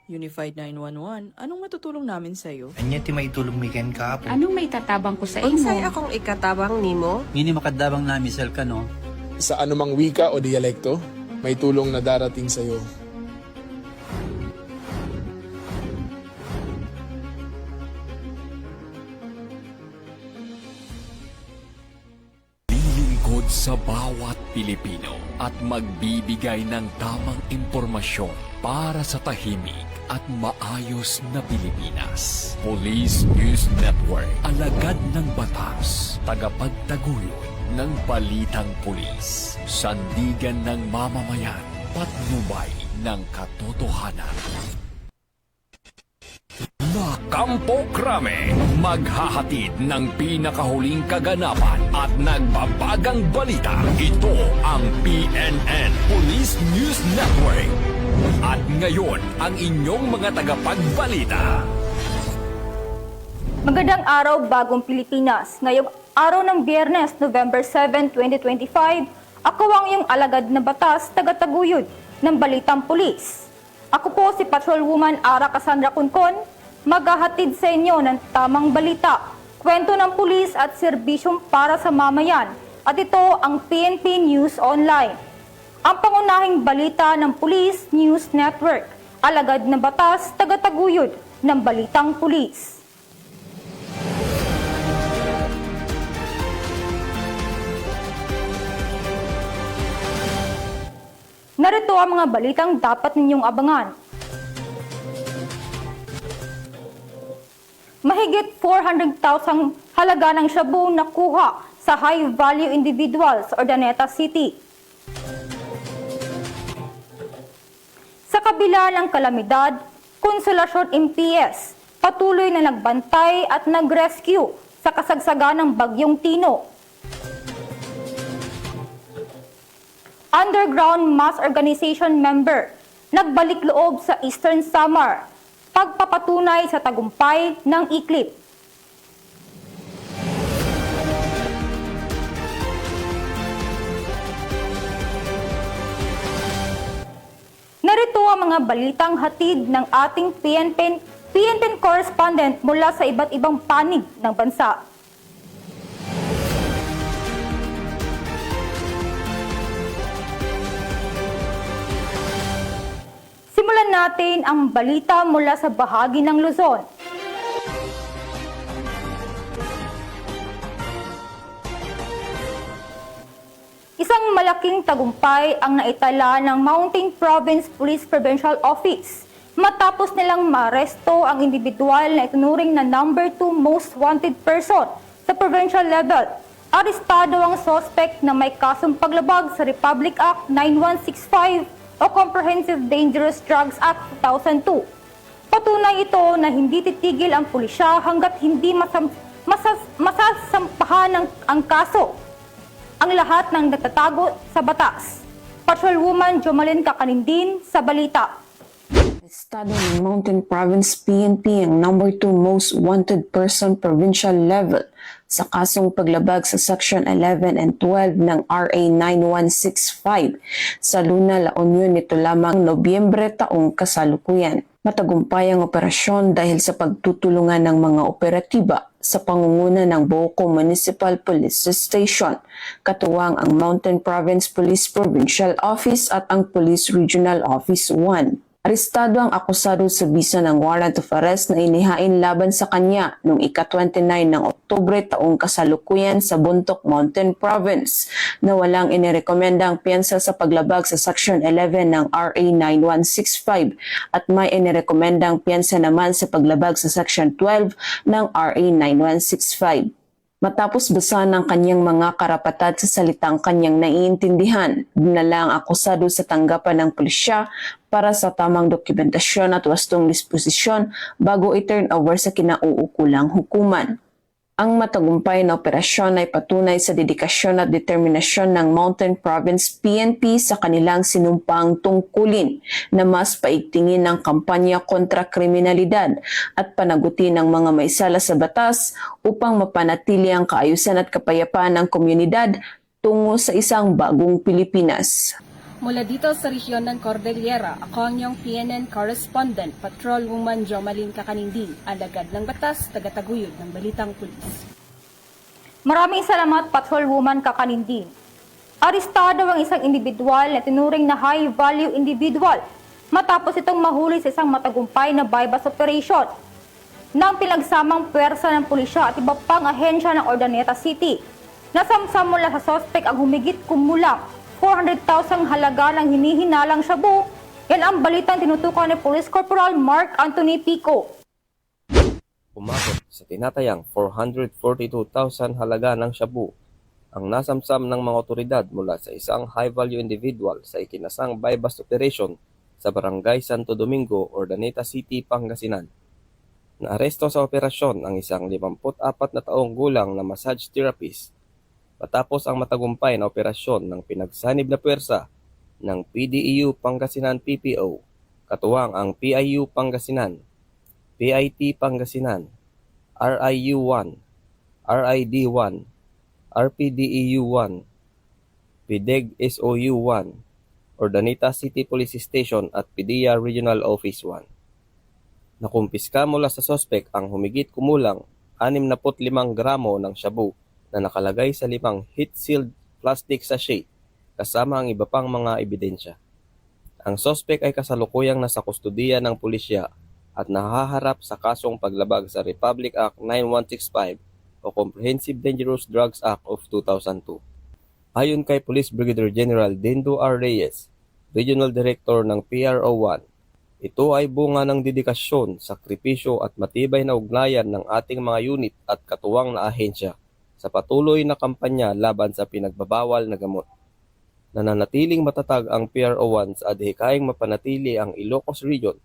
Unified 911, anong matutulong namin sa'yo? Anya ti maitulong mi ken kahapon. Anong may tatabang ko sa Unsay imo? akong ikatabang nimo? Ngini makadabang na misal ka no. Sa anumang wika o dialekto, may tulong na darating sa iyo. Lilingkod sa bawat Pilipino at magbibigay ng tamang impormasyon para sa tahimik at maayos na Pilipinas. Police News Network, alagad ng batas, tagapagtaguyod ng balitang pulis, sandigan ng mamamayan, patnubay ng katotohanan. Na Kampo Krame, maghahatid ng pinakahuling kaganapan at nagbabagang balita. Ito ang PNN Police News Network. At ngayon, ang inyong mga tagapagbalita. Magandang araw, Bagong Pilipinas. Ngayong araw ng Biyernes, November 7, 2025, ako ang iyong alagad na batas, tagataguyod ng Balitang Pulis. Ako po si Patrolwoman Ara Cassandra Cuncon, maghahatid sa inyo ng tamang balita, kwento ng pulis at serbisyong para sa mamayan. At ito ang PNP News Online, ang pangunahing balita ng Police News Network, alagad na batas, tagataguyod ng Balitang Pulis. Narito ang mga balitang dapat ninyong abangan. Mahigit 400,000 halaga ng shabu nakuha sa high-value individuals sa Urdaneta City. Sa kabila ng kalamidad, Konsolasyon MPS patuloy na nagbantay at nag-rescue sa kasagsagan ng Bagyong Tino. Underground Mass Organization member nagbalik loob sa Eastern Samar, pagpapatunay sa tagumpay ng iklip. Narito ang mga balitang hatid ng ating PNP correspondent mula sa iba't ibang panig ng bansa. Simulan natin ang balita mula sa bahagi ng Luzon. Isang malaking tagumpay ang naitala ng Mountain Province Police Provincial Office matapos nilang maresto ang individual na itunuring na number 2 most wanted person sa provincial level. Arestado ang suspect na may kasong paglabag sa Republic Act 9165 o Comprehensive Dangerous Drugs Act 2002. Patunay ito na hindi titigil ang pulisya hanggat hindi masasampahan ang kaso ang lahat ng natatago sa batas. Patrolwoman Jomalyn Kakanindin sa balita. Estado ng Mountain Province PNP ang number 2 most wanted person provincial level sa kasong paglabag sa Section 11 and 12 ng RA 9165 sa Luna, La Union nito lamang Nobyembre taong kasalukuyan. Matagumpay ang operasyon dahil sa pagtutulungan ng mga operatiba sa pangunguna ng Boco Municipal Police Station, katuwang ang Mountain Province Police Provincial Office at ang Police Regional Office 1. Arestado ang akusado sa bisa ng warrant of arrest na inihain laban sa kanya noong ika-29 ng Oktubre taong kasalukuyan sa Bontoc Mountain Province na walang inirekomendang piyansa sa paglabag sa Section 11 ng RA 9165 at may inirekomendang piyansa naman sa paglabag sa Section 12 ng RA 9165. Matapos basahan ng kanyang mga karapatan sa salitang kanyang naiintindihan, dinala ang akusado sa tanggapan ng pulisya para sa tamang dokumentasyon at wastong disposisyon bago i-turn over sa kinauukulang hukuman. Ang matagumpay na operasyon ay patunay sa dedikasyon at determinasyon ng Mountain Province PNP sa kanilang sinumpang tungkulin na mas paigtingin ng kampanya kontra kriminalidad at panagutin ang mga maisala sa batas upang mapanatili ang kaayusan at kapayapaan ng komunidad tungo sa isang bagong Pilipinas. Mula dito sa rehiyon ng Cordillera, ako ang iyong PNN correspondent, Patrolwoman Jomalyn Kakaninding, alagad ng batas, tagataguyod ng Balitang Pulis. Maraming salamat, Patrolwoman Kakaninding. Arestado ang isang individual na tinuring na high-value individual matapos itong mahuli sa isang matagumpay na bypass operation ng pinagsamang puwersa ng pulisya at iba pang ahensya ng Urdaneta City. Nasamsam mula sa sospek ang humigit kumulang 400,000 halaga ng hinihinalang shabu. Yan ang balitang tinutukan ni Police Corporal Mark Anthony Pico. Umabot sa tinatayang 442,000 halaga ng shabu ang nasamsam ng mga otoridad mula sa isang high-value individual sa ikinasang bypass operation sa Barangay Santo Domingo, Urdaneta City, Pangasinan. Naaresto sa operasyon ang isang 54 na taong gulang na massage therapist matapos ang matagumpay na operasyon ng pinagsanib na puwersa ng PDEU Pangasinan PPO, katuwang ang PIU Pangasinan, PIT Pangasinan, RIU-1, RID-1, RPDEU-1, PDEG SOU-1, Urdaneta City Police Station at PDEA Regional Office 1. Nakumpiska mula sa sospek ang humigit kumulang 65 gramo ng shabu na nakalagay sa 5 heat-sealed plastic sachet kasama ang iba pang mga ebidensya. Ang sospek ay kasalukuyang nasa kustudiya ng pulisya at nahaharap sa kasong paglabag sa Republic Act 9165 o Comprehensive Dangerous Drugs Act of 2002. Ayon kay Police Brigadier General Dindo R. Reyes, Regional Director ng PRO1, ito ay bunga ng dedikasyon, sakripisyo at matibay na ugnayan ng ating mga unit at katuwang na ahensya sa patuloy na kampanya laban sa pinagbabawal na gamot. Nananatiling matatag ang PRO1 sa adhikaing mapanatili ang Ilocos Region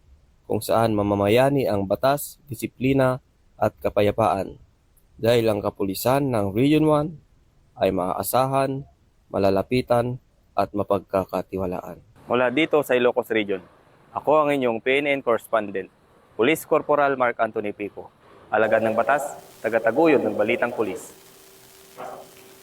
kung saan mamamayani ang batas, disiplina at kapayapaan. Dahil ang kapulisan ng Region 1 ay maaasahan, malalapitan at mapagkakatiwalaan. Mula dito sa Ilocos Region, ako ang inyong PNN correspondent, Police Corporal Mark Anthony Pico, alagad ng batas, tagataguyod ng Balitang Pulis.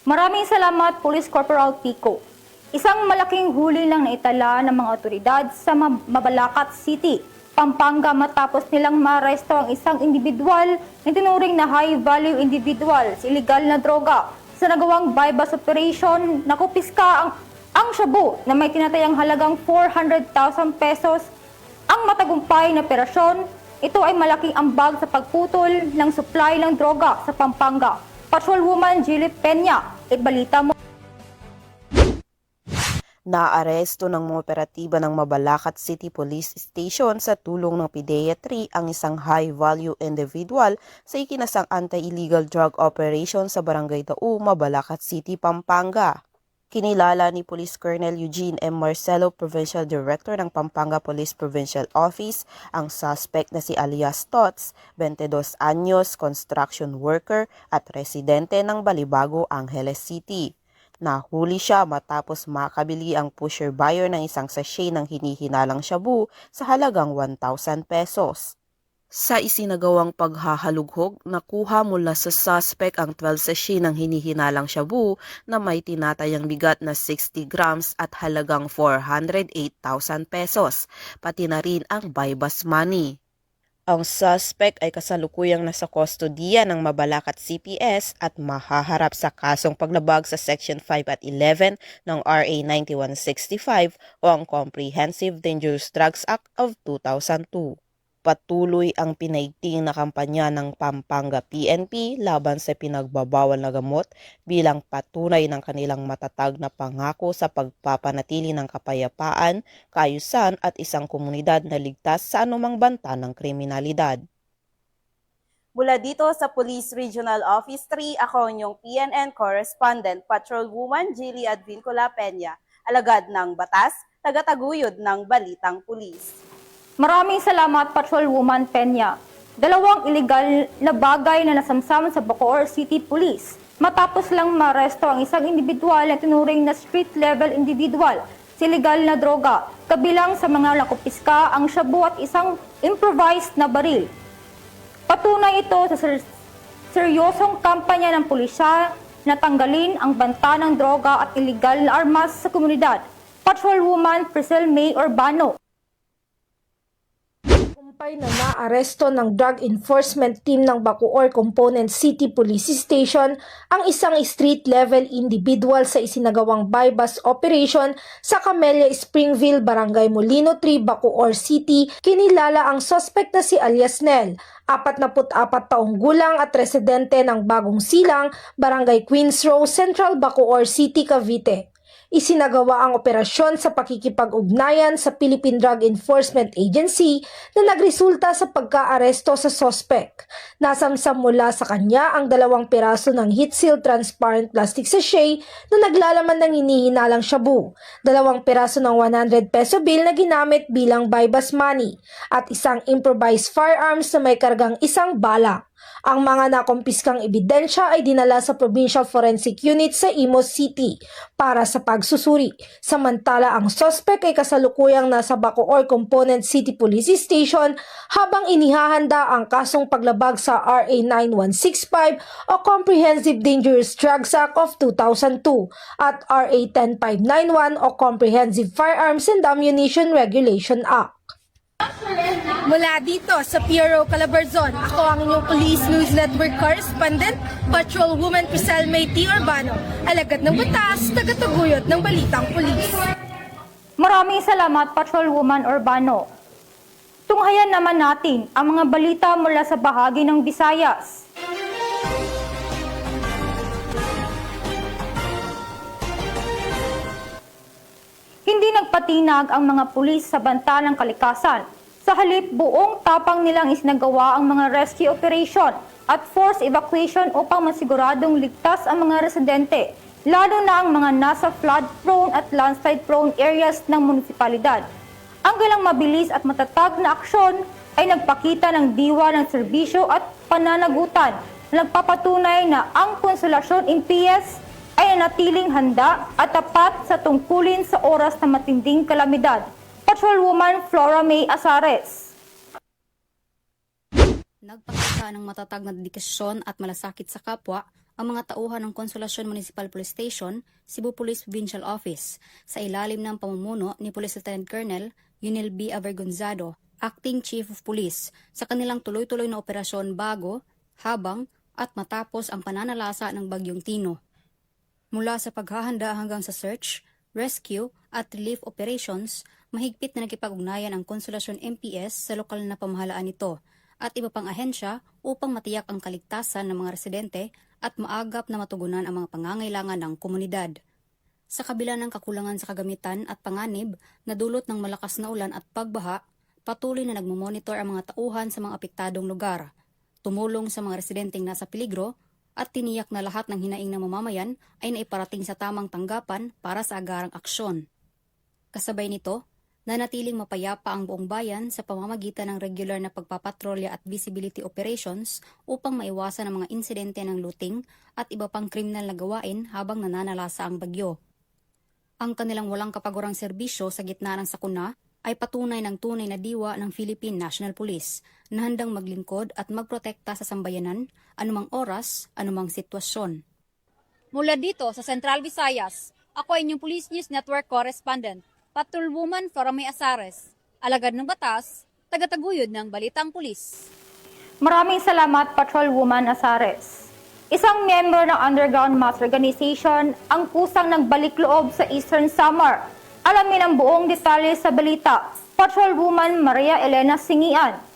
Maraming salamat, Police Corporal Pico. Isang malaking huli lang na itala ng mga otoridad sa Mabalacat City, Pampanga matapos nilang maaresto ang isang individual na tinuring na high-value individual sa illegal na droga. Sa nagawang bypass operation, nakupiska ang shabu na may tinatayang halagang 400,000 pesos. Ang matagumpay na operasyon, ito ay malaking ambag sa pagputol ng supply ng droga sa Pampanga. Patrolwoman Jilly Peña, ibalita mo. Naaresto ng mga operatiba ng Mabalacat City Police Station sa tulong ng PDEA 3 ang isang high-value individual sa ikinasang anti-illegal drug operation sa Barangay Dao, Mabalacat City, Pampanga. Kinilala ni Police Colonel Eugene M. Marcelo, Provincial Director ng Pampanga Police Provincial Office, ang suspect na si alias Tots, 22 anyos, construction worker at residente ng Balibago, Angeles City. Nahuli siya matapos makabili ang pusher buyer ng isang sachet ng hinihinalang shabu sa halagang 1,000 pesos. Sa isinagawang paghahalughog, nakuha mula sa suspect ang 12 sachet ng hinihinalang shabu na may tinatayang bigat na 60 grams at halagang 408,000 pesos, pati na rin ang bypass money. Ang suspect ay kasalukuyang nasa kustodiya ng Mabalacat CPS at mahaharap sa kasong paglabag sa Section 5 at 11 ng RA 9165 o ang Comprehensive Dangerous Drugs Act of 2002. Patuloy ang pinaigting na kampanya ng Pampanga PNP laban sa pinagbabawal na gamot bilang patunay ng kanilang matatag na pangako sa pagpapanatili ng kapayapaan, kaayusan at isang komunidad na ligtas sa anumang banta ng kriminalidad. Mula dito sa Police Regional Office 3, ako ang inyong PNN Correspondent, Patrolwoman Jilly Advincula Peña, alagad ng batas, tagataguyod ng Balitang Pulis. Maraming salamat, Patrolwoman Peña. Dalawang illegal na bagay na nasamsam sa Bacoor City Police matapos lang maresto ang isang individual na tinuring na street-level individual sa illegal na droga. Kabilang sa mga nakupiska ang shabu at isang improvised na baril. Patunay ito sa seryosong kampanya ng pulisya na tanggalin ang banta ng droga at illegal na armas sa komunidad. Patrolwoman Priscilla May Urbano. Tagumpay na naaresto ng Drug Enforcement Team ng Bacoor Component City Police Station ang isang street-level individual sa isinagawang buy-bust operation sa Camellia Springville, Barangay Molino 3, Bacoor City. Kinilala ang suspect na si alias Nel, 44 taong gulang at residente ng Bagong Silang, Barangay Queens Row, Central Bacoor City, Cavite. Isinagawa ang operasyon sa pakikipag-ugnayan sa Philippine Drug Enforcement Agency na nagresulta sa pagka-aresto sa sospek. Nasamsam mula sa kanya ang 2 piraso ng heat-sealed transparent plastic sachet na naglalaman ng hinihinalang shabu, 2 piraso ng 100 peso bill na ginamit bilang buy-bust money, at isang improvised firearms na may kargang 1 bala. Ang mga nakumpiskang ebidensya ay dinala sa Provincial Forensic Unit sa Imus City para sa pagsusuri. Samantala, ang suspect ay kasalukuyang nasa Bacoor Component City Police Station habang inihahanda ang kasong paglabag sa RA 9165 o Comprehensive Dangerous Drugs Act of 2002 at RA 10591 o Comprehensive Firearms and Ammunition Regulation Act. Mula dito sa Piero Calabarzon, ako ang inyong Police News Network correspondent, Patrolwoman Priscilla May Urbano, alagad ng batas, tagataguyod ng balitang pulis. Maraming salamat, Patrolwoman Urbano. Tunghayan naman natin ang mga balita mula sa bahagi ng Visayas. Hindi nagpatinag ang mga pulis sa bantalang kalikasan. Sa halip, buong tapang nilang isinagawa ang mga rescue operation at forced evacuation upang masiguradong ligtas ang mga residente, lalo na ang mga nasa flood-prone at landslide-prone areas ng munisipalidad. Ang galang mabilis at matatag na aksyon ay nagpakita ng diwa ng serbisyo at pananagutan na nagpapatunay na ang Konsolasyon MPS ay nanatiling handa at tapat sa tungkulin sa oras na matinding kalamidad. Patrolwoman Flora May Azares. Nagpakita ng matatag na dedikasyon at malasakit sa kapwa ang mga tauhan ng Konsolasyon Municipal Police Station, Cebu Police Provincial Office sa ilalim ng pamumuno ni Police Lieutenant Colonel Yunel B. Avergonzado, Acting Chief of Police, sa kanilang tuloy-tuloy na operasyon bago, habang at matapos ang pananalasa ng Bagyong Tino. Mula sa paghahanda hanggang sa search, rescue at relief operations, mahigpit na nakipag-ugnayan ang Konsolasyon MPS sa lokal na pamahalaan nito at iba pang ahensya upang matiyak ang kaligtasan ng mga residente at maagap na matugunan ang mga pangangailangan ng komunidad. Sa kabila ng kakulangan sa kagamitan at panganib na dulot ng malakas na ulan at pagbaha, patuloy na nagmumonitor ang mga tauhan sa mga apektadong lugar, tumulong sa mga residenteng nasa peligro, at tiniyak na lahat ng hinaing ng mamamayan ay naiparating sa tamang tanggapan para sa agarang aksyon. Kasabay nito, nanatiling mapayapa ang buong bayan sa pamamagitan ng regular na pagpapatrolya at visibility operations upang maiwasan ang mga insidente ng looting at iba pang kriminal na gawain habang nananalasa ang bagyo. Ang kanilang walang kapagurang serbisyo sa gitna ng sakuna ay patunay ng tunay na diwa ng Philippine National Police na handang maglingkod at magprotekta sa sambayanan anumang oras, anumang sitwasyon. Mula dito sa Central Visayas, ako ay inyong Police News Network correspondent, Patrolwoman Flora May Azares, alagad ng batas, tagataguyod ng balitang pulis. Maraming salamat, Patrolwoman Azares. Isang member ng Underground Mass Organization ang kusang nagbalik loob sa Eastern Samar. Alamin ang buong detalye sa balita. Patrolwoman Maria Elena Singian.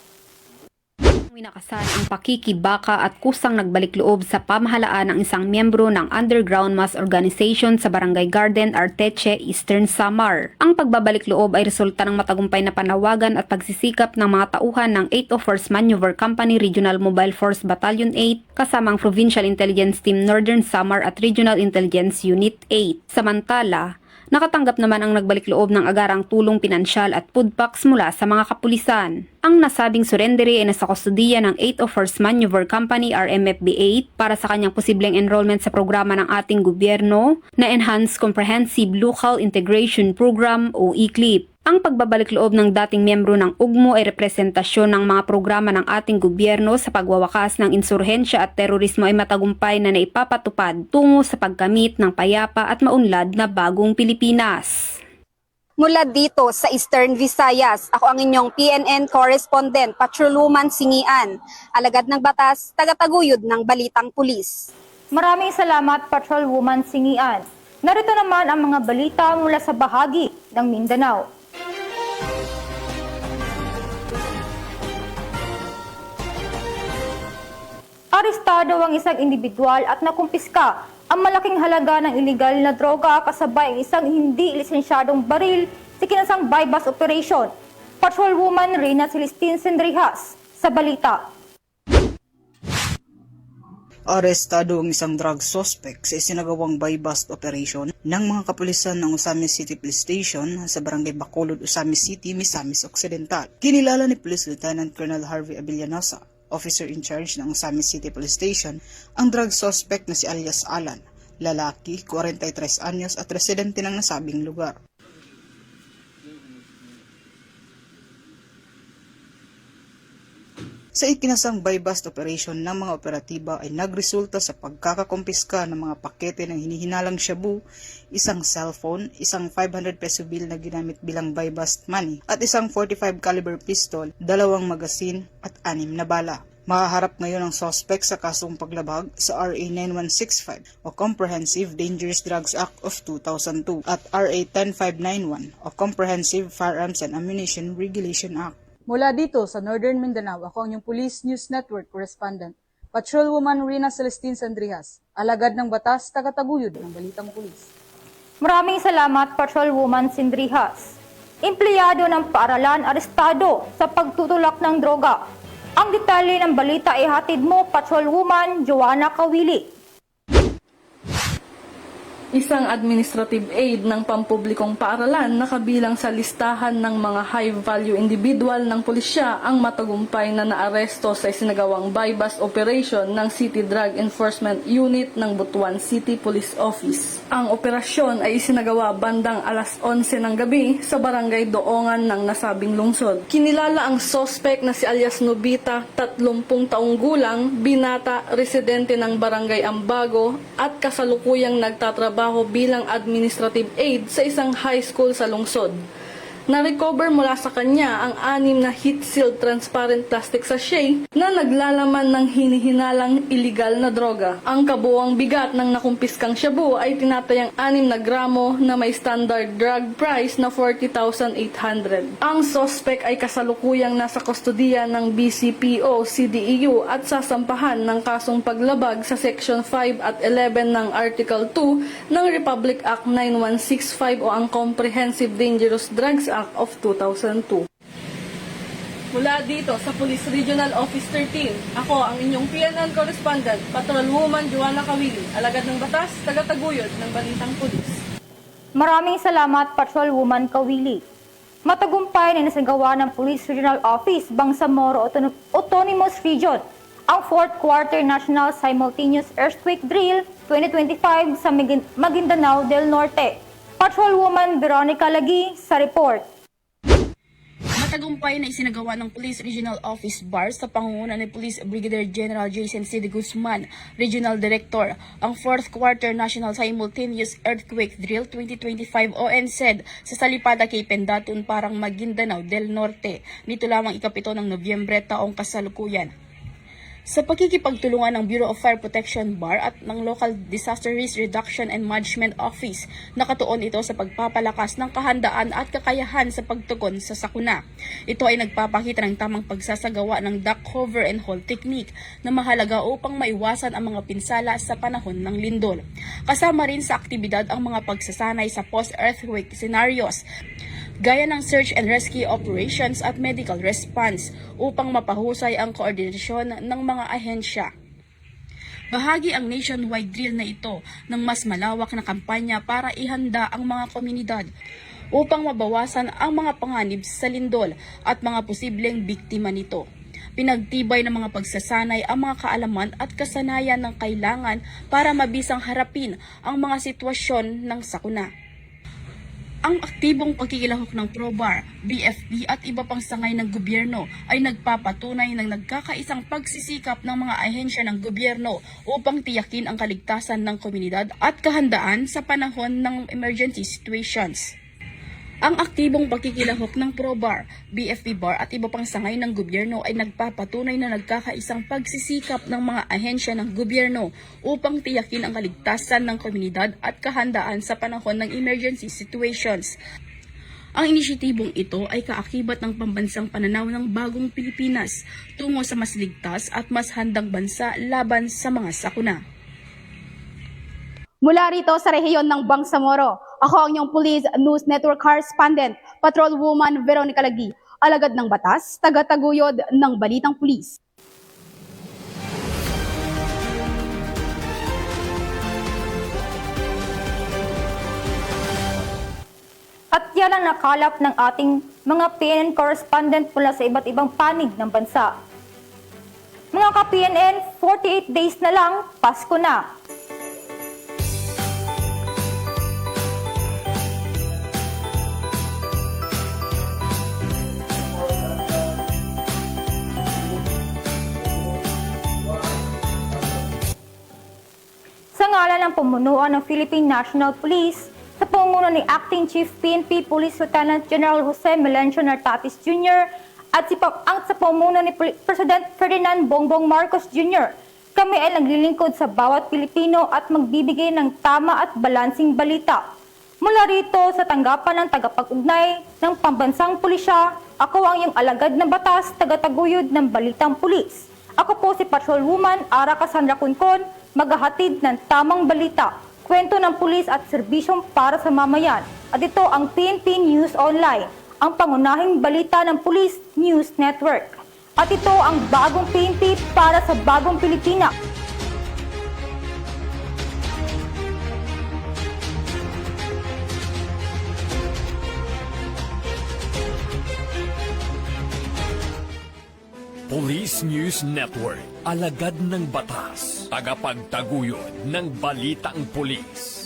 Winakasan ang pakikibaka at kusang nagbalik loob sa pamahalaan ng isang miyembro ng Underground Mass Organization sa Barangay Garden, Arteche, Eastern Samar. Ang pagbabalik loob ay resulta ng matagumpay na panawagan at pagsisikap ng mga tauhan ng 801st Maneuver Company Regional Mobile Force Battalion 8 kasamang Provincial Intelligence Team Northern Samar at Regional Intelligence Unit 8. Samantala, nakatanggap naman ang nagbalik loob ng agarang tulong pinansyal at food packs mula sa mga kapulisan. Ang nasabing surrendery ay nasa kustudiya ng 801st Maneuver Company RMFB 8 para sa kanyang posibleng enrollment sa programa ng ating gobyerno na Enhanced Comprehensive Local Integration Program o ECLIP. Ang pagbabalik loob ng dating miyembro ng UGMO ay representasyon ng mga programa ng ating gobyerno sa pagwawakas ng insurhensya at terorismo ay matagumpay na naipapatupad tungo sa pagkamit ng payapa at maunlad na bagong Pilipinas. Mula dito sa Eastern Visayas, ako ang inyong PNN correspondent, Patrolwoman Singian, alagad ng batas, tagataguyod ng Balitang Pulis. Maraming salamat, Patrolwoman Singian. Narito naman ang mga balita mula sa bahagi ng Mindanao. Arestado ang isang individual at nakumpiska ang malaking halaga ng iligal na droga kasabay ang isang hindi lisensyadong baril sa kinasang bypass operation. Patrolwoman Rina Celestine Sendrijas sa balita. Arestado ang isang drug suspect sa isinagawang buy-bust operation ng mga kapulisan ng Osamis City Police Station sa Barangay Bacolod, Osamis City, Misamis Occidental. Kinilala ni Police Lieutenant Colonel Harvey Abellanosa, officer in charge ng Osamis City Police Station, ang drug suspect na si alias Alan, lalaki, 43 anyos at residente ng nasabing lugar. Sa ikinasang buy-bust operation ng mga operatiba ay nagresulta sa pagkakakumpiska ng mga pakete ng hinihinalang shabu, isang cellphone, isang 500 peso bill na ginamit bilang buy-bust money, at isang 45 caliber pistol, 2 magasin at 6 na bala. Mahaharap ngayon ang suspect sa kasong paglabag sa RA 9165 o Comprehensive Dangerous Drugs Act of 2002 at RA 10591 o Comprehensive Firearms and Ammunition Regulation Act. Mula dito sa Northern Mindanao, ako ang inyong Police News Network correspondent, Patrolwoman Rina Celestine Sendrijas, alagad ng batas, tagataguyod ng Balitang Pulis. Maraming salamat, Patrolwoman Sendrijas. Empleyado ng paaralan arestado sa pagtutulak ng droga. Ang detalye ng balita ay hatid mo, Patrolwoman Joanna Kawili. Isang administrative aid ng pampublikong paaralan na kabilang sa listahan ng mga high-value individual ng pulisya ang matagumpay na naaresto sa isinagawang buy-bust operation ng City Drug Enforcement Unit ng Butuan City Police Office. Ang operasyon ay isinagawa bandang alas 11 ng gabi sa barangay Doongan ng nasabing lungsod. Kinilala ang suspect na si alias Nobita, 30 taong gulang, binata, residente ng barangay Ambago at kasalukuyang nagtatrabaho bilang administrative aid sa isang high school sa lungsod. Na-recover mula sa kanya ang 6 na heat-sealed transparent plastic sachet na naglalaman ng hinihinalang iligal na droga. Ang kabuuang bigat ng nakumpiskang shabu ay tinatayang 6 na gramo na may standard drug price na 40,800. Ang suspect ay kasalukuyang nasa kustodiya ng BCPO, CDEU at sasampahan ng kasong paglabag sa Section 5 at 11 ng Article 2 ng Republic Act 9165 o ang Comprehensive Dangerous Drugs Act of 2002. Mula dito sa Police Regional Office 13, ako ang inyong PNN correspondent, Patrolwoman Joanna Kawili, alagad ng batas, tagataguyod ng Balitang Pulis. Maraming salamat, Patrolwoman Kawili. Matagumpay na nasagawa ng Police Regional Office Bangsamoro Autonomous Region ang 4th Quarter National Simultaneous Earthquake Drill 2025 sa Maguindanao del Norte. Patrolwoman Veronica Lagi sa report. Matagumpay na isinagawa ng Police Regional Office BAR sa pangunguna ni Police Brigadier General Jason C. de Guzman, Regional Director, ang 4th Quarter National Simultaneous Earthquake Drill 2025 o NSED sa Salipada kay Pendatun, Parang Maguindanao del Norte. Nito lamang 7 ng Nobyembre taong kasalukuyan. Sa pagkikipagtulungan ng Bureau of Fire Protection BAR at ng Local Disaster Risk Reduction and Management Office, nakatuon ito sa pagpapalakas ng kahandaan at kakayahan sa pagtugon sa sakuna. Ito ay nagpapakita ng tamang pagsasagawa ng duck cover and hold technique na mahalaga upang maiwasan ang mga pinsala sa panahon ng lindol. Kasama rin sa aktibidad ang mga pagsasanay sa post-earthquake scenarios, gaya ng search and rescue operations at medical response upang mapahusay ang koordinasyon ng mga ahensya. Bahagi ang nationwide drill na ito ng mas malawak na kampanya para ihanda ang mga komunidad upang mabawasan ang mga panganib sa lindol at mga posibleng biktima nito. Pinagtibay ng mga pagsasanay ang mga kaalaman at kasanayan ng kailangan para mabisang harapin ang mga sitwasyon ng sakuna. Ang aktibong pagkikilahok ng PROBAR, BFP at iba pang sangay ng gobyerno ay nagpapatunay ng nagkakaisang pagsisikap ng mga ahensya ng gobyerno upang tiyakin ang kaligtasan ng komunidad at kahandaan sa panahon ng emergency situations. Ang aktibong pagkikilahok ng ProBar, BFP Bar at iba pang sangay ng gobyerno ay nagpapatunay na nagkakaisang pagsisikap ng mga ahensya ng gobyerno upang tiyakin ang kaligtasan ng komunidad at kahandaan sa panahon ng emergency situations. Ang inisyatibong ito ay kaakibat ng pambansang pananaw ng bagong Pilipinas tungo sa mas ligtas at mas handang bansa laban sa mga sakuna. Mula rito sa rehiyon ng Bangsamoro, ako ang inyong Police News Network Correspondent, Patrolwoman Veronica Lagi, alagad ng batas, tagataguyod ng Balitang Pulis. At yan ang nakalap ng ating mga PNN correspondent mula sa iba't ibang panig ng bansa. Mga ka-PNN, 48 days na lang, Pasko na. Sa ngalan ng pumunuan ng Philippine National Police, sa pangunguna ni Acting Chief PNP Police Lieutenant General Jose Melencio Nartatis Jr. at sa pamumuno ni President Ferdinand Bongbong Marcos Jr., kami ay naglilingkod sa bawat Pilipino at magbibigay ng tama at balansing balita. Mula rito sa tanggapan ng tagapag-ugnay ng pambansang pulisya, ako ang iyong alagad ng batas, tagataguyod ng Balitang Pulis. Ako po si Patrolwoman Ara Cassandra Cuncon, maghahatid ng tamang balita, kwento ng pulis at serbisyong para sa mamayan. At ito ang PNP News Online, ang pangunahing balita ng Police News Network. At ito ang bagong PNP para sa bagong Pilipinas. Police News Network, alagad ng batas, tagapagtaguyod ng balitang pulis.